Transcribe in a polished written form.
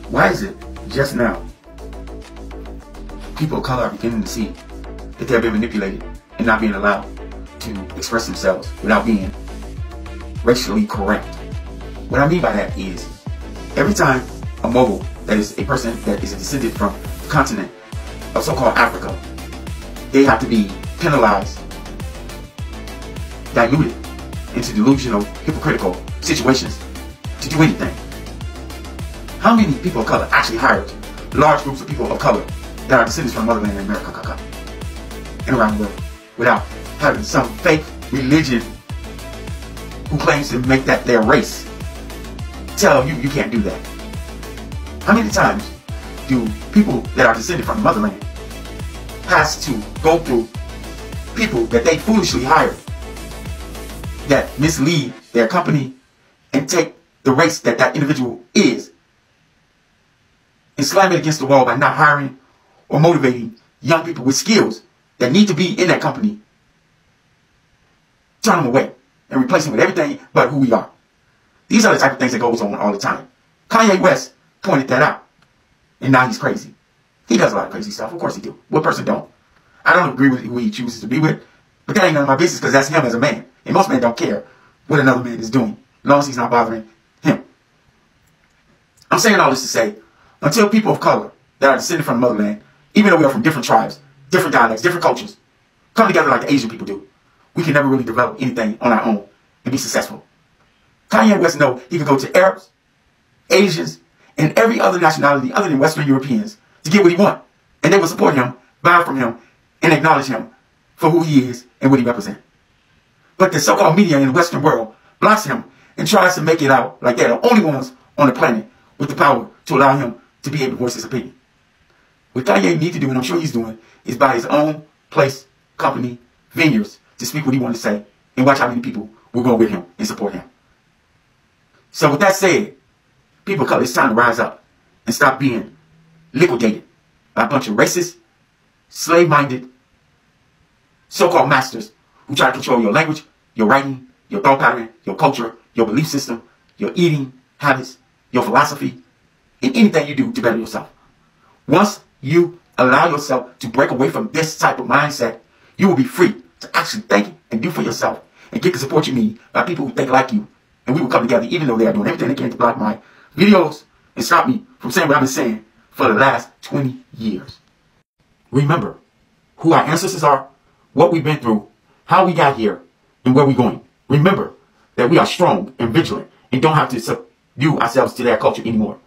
Why is it just now people of color are beginning to see that they're being manipulated and not being allowed to express themselves without being racially correct? What I mean by that is, every time a mogul, that is a person that is a descendant from the continent of so-called Africa, they have to be penalized, diluted into delusional, hypocritical situations to do anything. How many people of color actually hired large groups of people of color that are descendants from motherland in America and around the world without having some fake religion who claims to make that their race tell you you can't do that? How many times do people that are descended from the motherland has to go through people that they foolishly hired that mislead their company and take the race that that individual is and slam it against the wall by not hiring or motivating young people with skills that need to be in that company, turn them away and replace them with everything but who we are? These are the type of things that goes on all the time. Kanye West pointed that out, and now he's crazy. He does a lot of crazy stuff. Of course he do. What person don't? I don't agree with who he chooses to be with, but that ain't none of my business because that's him as a man. And most men don't care what another man is doing, as long as he's not bothering him. I'm saying all this to say, until people of color that are descended from the motherland, even though we are from different tribes, different dialects, different cultures, come together like the Asian people do, we can never really develop anything on our own and be successful. Kanye West knows he can go to Arabs, Asians, and every other nationality other than Western Europeans to get what he wants. And they will support him, buy from him, and acknowledge him for who he is and what he represents. But the so-called media in the Western world blocks him and tries to make it out like they're the only ones on the planet with the power to allow him to be able to voice his opinion. What Kanye needs to do, and I'm sure he's doing, is buy his own place, company, vineyards to speak what he wants to say and watch how many people will go with him and support him. So with that said, people of color, it's time to rise up and stop being liquidated by a bunch of racist, slave-minded, so-called masters who try to control your language, your writing, your thought pattern, your culture, your belief system, your eating habits, your philosophy, and anything you do to better yourself. Once you allow yourself to break away from this type of mindset, you will be free to actually think and do for yourself and get the support you need by people who think like you. And we will come together even though they are doing everything they can to block my videos and stop me from saying what I've been saying for the last 20 years. Remember who our ancestors are, what we've been through, how we got here, and where we're going. Remember that we are strong and vigilant and don't have to subdue ourselves to their culture anymore.